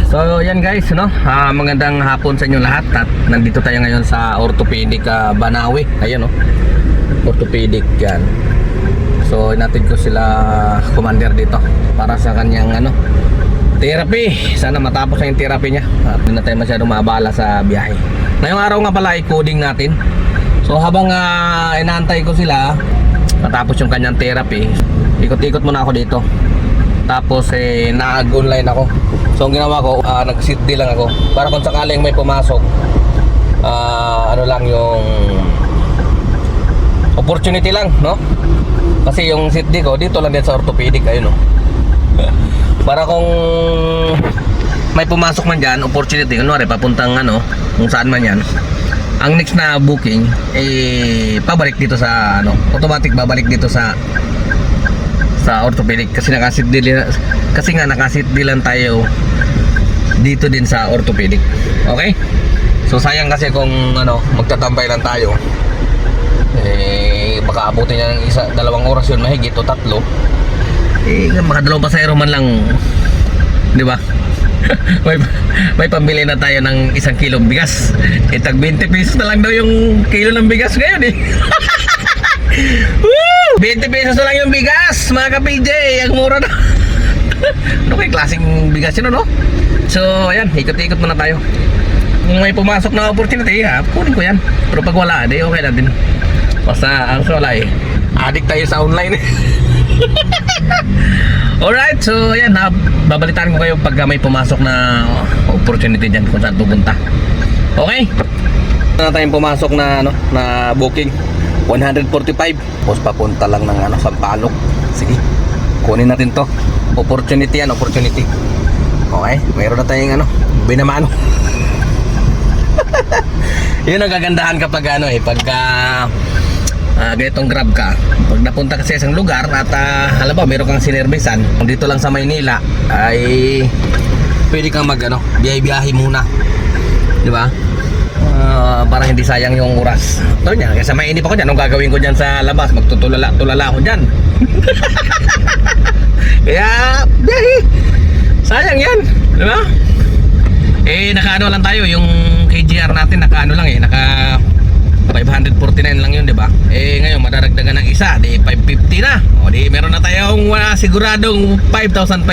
So yan guys, no? Magandang hapon sa inyo lahat. At nandito tayo ngayon sa Orthopedic Banawe. Ayun, no? Orthopedic yan. So inatid ko sila commander dito para sa kanyang therapy. Sana matapos na yung therapy niya at hindi na tayo masyadong maabala sa biyahe. Ngayong araw nga pala ay coding natin. So habang inaantay ko sila matapos yung kanyang therapy, ikot-ikot muna ako dito. Tapos nag-online ako. So ang ginawa ko, nag-sit D lang ako para kung sakaling may pumasok, ano lang yung opportunity lang, no? Kasi yung sit D ko dito lang din sa orthopedic, ayun, no? Para kung may pumasok man dyan, opportunity, kunwari papuntang kung saan man yan, ang next na booking pabalik dito sa automatic babalik dito sa orthopedic kasi nakasit nga nakasit lang tayo dito din sa orthopedic. Okay? So sayang kasi kung magtatambay lang tayo, baka abutin niya ng 1-2 oras yun mahigit o 3. Makadalawang pasahero man lang, di ba? may pambili na tayo ng 1 kilong bigas. Tag 20 pesos na lang daw yung kilo ng bigas ngayon Woo! 20 pesos na lang yung bigas, mga ka-PJ. Ang mura na. Ano kayong klaseng bigas yun, no? So, ayan, ikot-ikot muna tayo. Kung may pumasok na opportunity, kunin ko yan. Pero pag wala, okay na din. Basta, ang wala addict tayo sa online Alright, so ayan, babalitaan ko kayo pag may pumasok na opportunity dyan kung saan pupunta. Okay? Na tayong pumasok na na booking 145. Tapos papunta lang ng Sampaloc. Sige, kunin natin to. Opportunity yan, opportunity. Okay, mayroon na tayong binamano. Yun ang kagandahan kapag pagka ganitong grab ka. Pag napunta ka sa isang lugar at alam ba, meron kang sinervisan dito lang sa Maynila, ay pwede kang biyahe-biyahe muna, di ba? Para hindi sayang yung oras. Ito niya, kasi mainip ako dyan. Anong gagawin ko dyan sa labas? Magtutulala ako dyan. Kaya biyahe, sayang yan, di ba? Naka lang tayo. Yung KGR natin naka lang naka 549 lang yun, di ba? Ngayon madaragdagan ng isa, di 550 na. O di meron na tayong siguradong 5,500.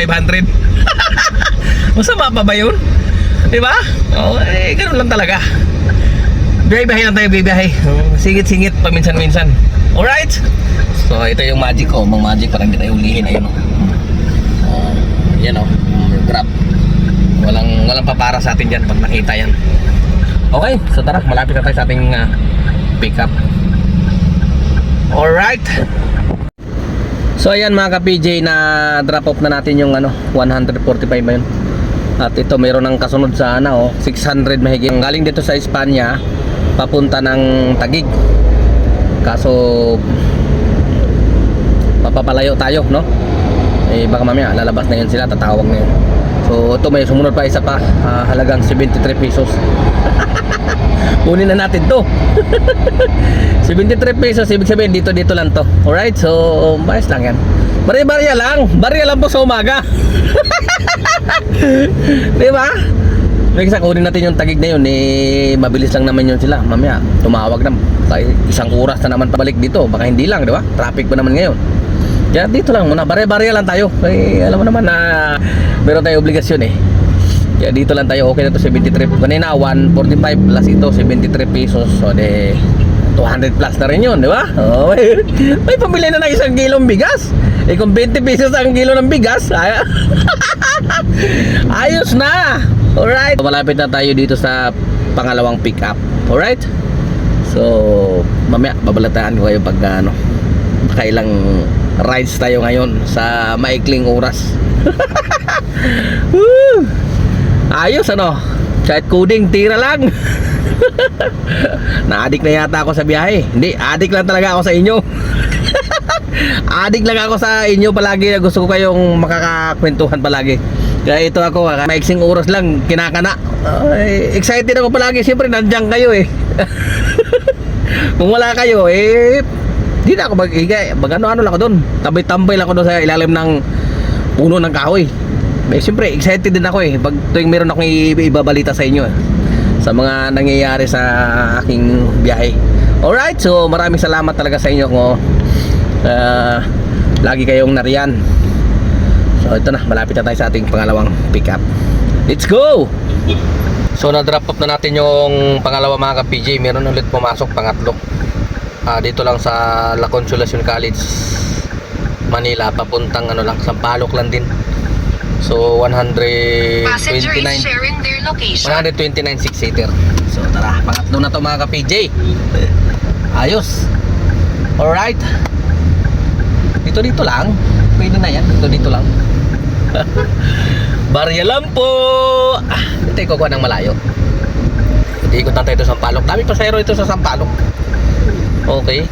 Masama pa ba yun? Di ba? Ganun lang talaga. Biyahe lang tayo, biyahe. Singit-singit paminsan-minsan. Alright? So ito yung magic ko, mga magic para hindi tayo ulihin. Ayun yan grab. Walang papara sa atin dyan pag nakita yan. Okay, so tara, malapit na tayo sa ating pick up. Alright. So ayan mga ka-PJ, na drop off na natin yung 145 ba yun. At ito mayroon ng kasunod sa 600 mahigit. Galing dito sa Espanya papunta ng Taguig. Kaso papapalayo tayo, no? Baka mamaya lalabas na yun sila, tatawag na yun. So ito may sumunod pa isa pa, halagang 73 pesos. Kunin na natin to. 73 pesos, ibig sabihin dito lang to. Alright, so bayas lang yan. Barya lang po sa umaga. Di ba? May kunin natin yung Taguig na yun, mabilis lang naman yun sila. Mamaya tumawag na, 1 oras na naman pabalik dito. Baka hindi lang, di ba? Traffic pa naman ngayon. Kaya dito lang muna, barya lang tayo. Alam mo naman na meron tayong obligasyon Kaya dito lang tayo, okay na to. 73, kanina 145 plus ito 73 pesos. So de 200 plus na rin yun, di ba? May pamili na ng 1 kilong bigas. Kung 20 pesos ang kilo ng bigas, ayos na. Alright, malapit na tayo dito sa pangalawang pick up. Alright, so mamaya babalataan ko kayo pag kailang rides tayo ngayon sa maikling oras. Ayos kahit coding, tira lang. Na-addict na yata ako sa biyahe. Hindi, addict lang talaga ako sa inyo. Addict lang ako sa inyo palagi. Gusto ko kayong makakakwentuhan palagi. Kaya ito ako, maiksing oras lang, kinakana. Excited ako palagi. Siyempre nandiyan kayo Kung wala kayo di na ako mag-ano lang ako doon. Tambay-tambay lang ako doon sa ilalim ng puno ng kahoy. Siyempre, excited din ako pag tuwing meron akong ibabalita sa inyo sa mga nangyayari sa aking biyahe. Alright, so maraming salamat talaga sa inyo kung lagi kayong nariyan. So ito na, malapit na tayo sa ating pangalawang pick up. Let's go! So na-drop off na natin yung pangalawa mga ka-PJ. Meron ulit pumasok, pangatlo. Dito lang sa La Consolacion College, Manila, papuntang Sampaloc lang din. So 129 6-seater. So tara, pangatlo na to mga ka-PJ. Ayos. Alright. Dito lang. Pwede na yan. Dito lang. Barya lang po. Ito yung kukuha ng malayo. Ikot na tayo sa Sampaloc. Dami pasahero ito sa Sampaloc. Okay.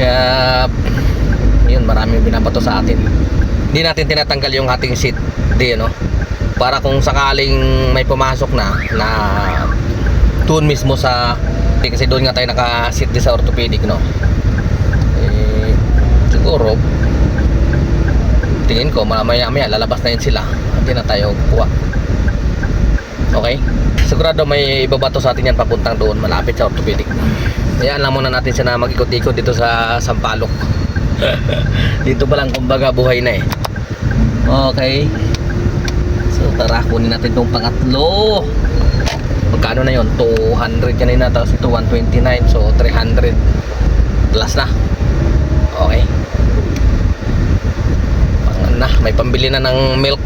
Kaya yun, maraming binabato sa atin. Hindi natin tinatanggal yung ating seat di, para kung sakaling may pumasok na doon mismo sa, kasi doon nga tayo naka-seat di sa orthopedic, siguro tingin ko maya lalabas na yun sila, hindi na tayo kuha. Okay, sigurado may ibabato sa atin yan papuntang doon, malapit sa orthopedic. Kaya alam muna natin siya na mag-ikot-ikot dito sa Sampaloc. Dito pa lang kumbaga buhay na Okay. So tara, kunin natin itong pangatlo. Magkano na yun? 200 kanina, tapos ito 129. So 300 plus na. Okay. May pambili na ng milk.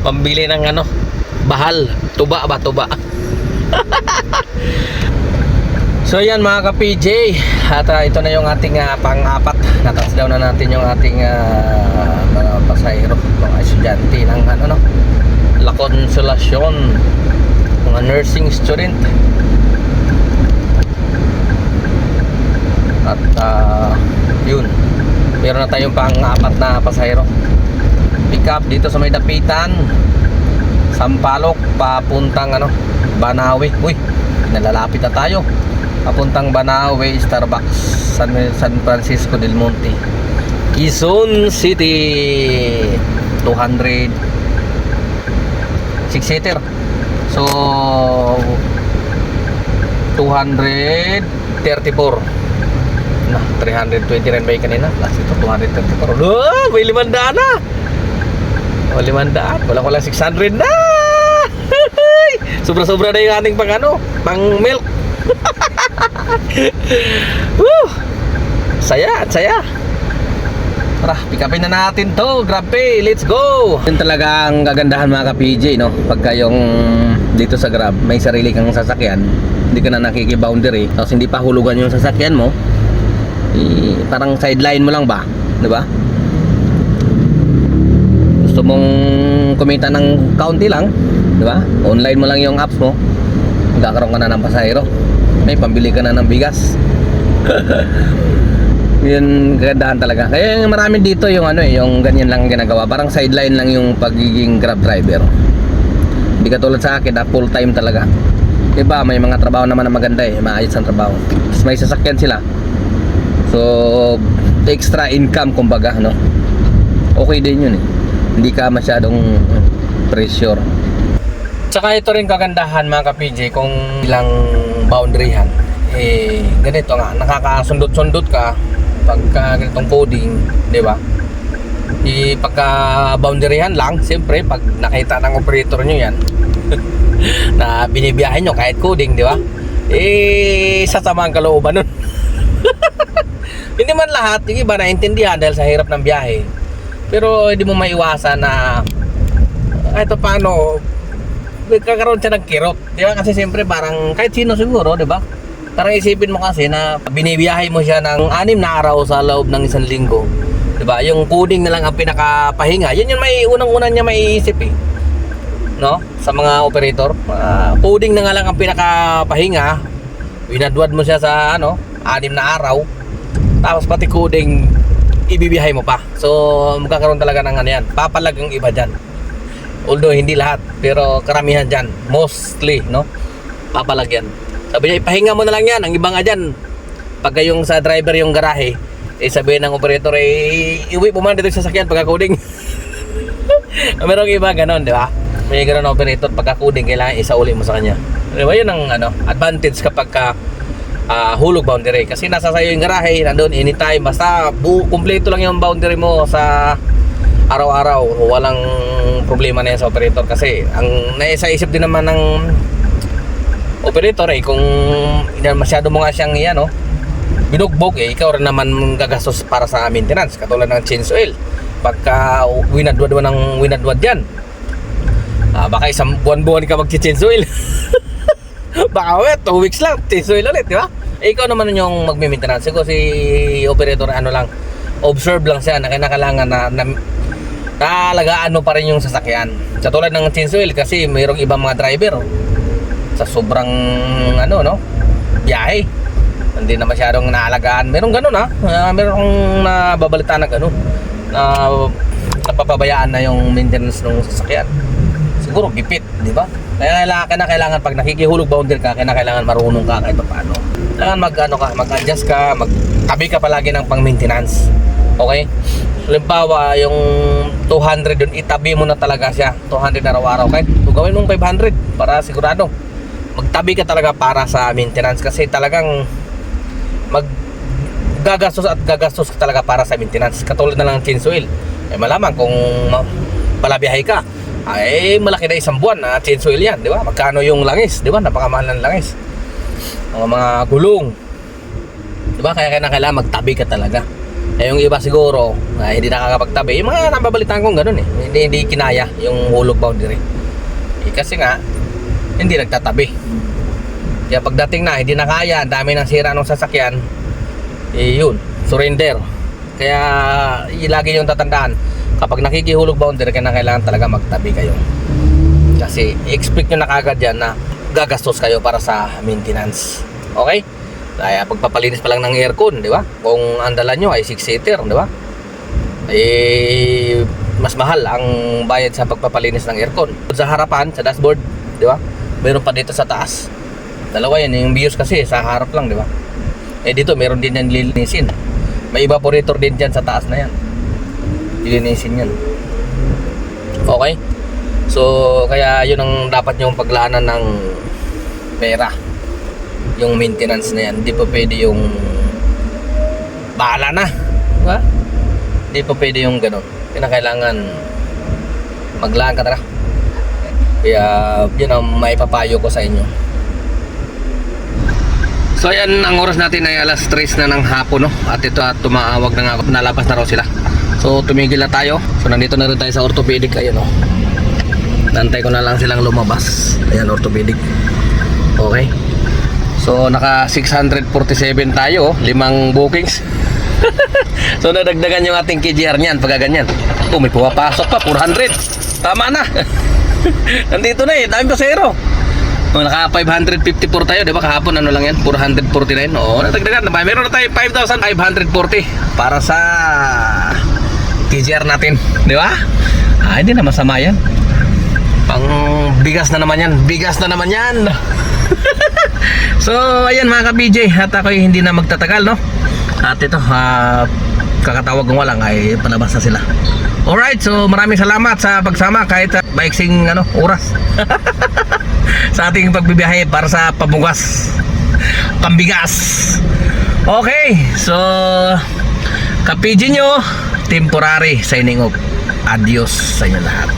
Pambili ng bahal. Tuba ba? Tuba. So yan mga ka-PJ. At ito na yung ating pang-apat. Na-touchdown na natin yung ating mga pasahero, mga estudyante ng La Consolacion, mga nursing student. At yun, meron na tayong pang-apat na pasahero. Pick up dito sa may dapitan, Sampaloc, papuntang Banawe. Uy, nalalapit na tayo. Papuntang Banawe, Starbucks, San Francisco del Monte, Quezon City. 200 6-seater. So 234 na 329 ba kanina, plus ito 234. May 500 na. 500, wala 600 na. Sobra-sobra na yung ating pang milk. Saya at saya. Tara, pick upin na natin to. Grabe, let's go. Yun talaga ang kagandahan mga ka-PJ, pagka yung dito sa Grab may sarili kang sasakyan, hindi ka na nakiki-boundary, tapos hindi pa hulugan yung sasakyan mo, parang sideline mo lang ba, di ba? Gusto mong kumita ng kaunti lang, di ba? Online mo lang yung apps mo, magkakaroon ka na ng pasahero, may pambili ka na ng bigas. Yun kagandahan talaga. Kaya marami dito yung yung ganyan lang ginagawa, parang sideline lang yung pagiging Grab driver. Hindi katulad sa akin, full time talaga. Diba, may mga trabaho naman na maganda maayos ang trabaho. Tapos may sasakyan sila, so extra income kumbaga, okay din yun hindi ka masyadong pressure. Tsaka ito rin kagandahan mga ka-PJ, kung ilang boundaryhan, ganito nga, nakakasundot-sundot ka pagka ganitong coding, di ba? Pagka boundaryhan lang, siyempre pag nakita ng operator nyo yan na binibiyahin nyo kahit coding, di ba? Sasama ang kalooban nun. Hindi man lahat, yung iba naintindihan dahil sa hirap ng biyahe, pero hindi mo maiwasan na kahit paano kakaroon siya ng kirot, di ba? Kasi siyempre parang kahit sino siguro, di ba? Parang isipin mo kasi na binibiyahe mo siya ng 6 na araw sa loob ng 1 linggo, diba? Yung coding na lang ang pinakapahinga. Yun yung may unang-una niya maiisip sa mga operator. Coding na nga lang ang pinakapahinga. Winadwad mo siya sa 6 na araw. Tapos pati coding ibibiyahe mo pa. So magkakaroon talaga ng yan. Papalag ang iba dyan. Although hindi lahat, pero karamihan dyan, mostly, papalag yan. Sabi niya, ipahinga mo na lang yan. Ang iba nga dyan, pagka yung sa driver yung garahe, sabihin ng operator, iuwi mo man dito sa sasakyan pagka-coding. Merong iba ganon, di ba? May ganon operator, pagka coding, kailangan isauli mo sa kanya. Di ba, yun ang advantage kapag hulog boundary. Kasi nasa sayo yung garahe, nandun anytime, basta kumpleto lang yung boundary mo sa araw-araw. Walang problema na yan sa operator. Kasi ang naisa-isip din naman ng operator kung masyado mo nga siyang binugbog, ikaw rin naman gagastos para sa maintenance, katulad ng change oil. Pagka winadwad yan, baka isang buwan-buwan ka mag-change oil. Baka 2 weeks lang change oil ulit, di ba? Ikaw naman yung magme-maintenance. Siguro si operator lang, observe lang siya na kailangan na naalagaan mo pa rin yung sasakyan. Katulad ng change oil, kasi mayroong ibang mga driver sa sobrang biyahe, hindi na masyadong naalagaan. Merong ganun merong nababalita na ganun, na napapabayaan na yung maintenance ng sasakyan. Siguro gipit, di ba? Kaya kailangan pag nakikihulog boundary ka, kailangan marunong ka kahit paano. Kailangan mag-adjust ka, magtabi ka palagi ng pang-maintenance. Okay? Halimbawa, yung 200 dun, itabi mo na talaga siya. 200 araw-araw. Kahit gawin mong 500 para sigurado. Magtabi ka talaga para sa maintenance, kasi talagang gagastos ka talaga para sa maintenance. Katulad na lang ng change oil. Malaman kung palabiyahe ka, malaki na isang buwan na change oil yan, di ba? Magkano yung langis, di ba? Napakamahal ng langis. Mga gulong, di ba? Kaya kailangan magtabi ka talaga. Yung iba siguro hindi nakakapagtabi. Yung mga nababalitaan kong ganun hindi kinaya yung hulog boundary. Kasi nga hindi nagtatabi. Kaya pagdating na hindi na kaya, dami ng sira ng sasakyan, yun, surrender. Kaya lagi yung tatandaan, kapag nakikihulog boundary, kailangan talaga magtabi kayo. Kasi expect nyo na kagad yan na gagastos kayo para sa maintenance. Okay? Kaya pagpapalinis pa lang ng aircon, di ba? Kung ang dala nyo ay 6-seater, di ba? Mas mahal ang bayad sa pagpapalinis ng aircon. Sa harapan, sa dashboard, di ba? Meron pa dito sa taas. Dalawa yan, yung bios kasi sa harap lang, di ba? Dito meron din yan lilinisin. May evaporator din dyan sa taas na yan. Lilinisin yan. Okay? So, kaya yun ang dapat nyong paglaanan ng pera. Yung maintenance na yan. Hindi pa pwede yung bahala na. Diba? Hindi pa pwede yung ganun. Kailangan maglaan ka talaga. Kaya yun ang maipapayo ko sa inyo. So ayan, ang oras natin ay alas 3 na ng hapon, no? At ito tumaawag na nga ako, nalabas na raw sila. So tumigil na tayo. So nandito na rin tayo sa orthopedic. Ayan, no? Nantay ko na lang silang lumabas. Ayan, orthopedic. Okay. So naka 647 tayo, 5 bookings. So nadagdagan yung ating KGR niyan pagka ganyan. May pumapasok pa, 400. Tama na. Nandito na dami pa zero. Naka 554 tayo, di ba? Kahapon lang yan, 449. Oo, natagdagan na. Meron na tayo 5,540 para sa KGR natin, di ba? Hindi na masama yan. Pang bigas na naman yan. Bigas na naman yan. So, ayan mga ka-BJ, at ako hindi na magtatagal, no? At ito, kakatawag kong walang ay palabas na sila. Alright, so maraming salamat sa pagsama kahit baiksing oras. Sa ating pagbibiyahe para sa pabugas, pambigas. Okay, so ka-PG nyo, temporary signing off. Adios sa inyo lahat.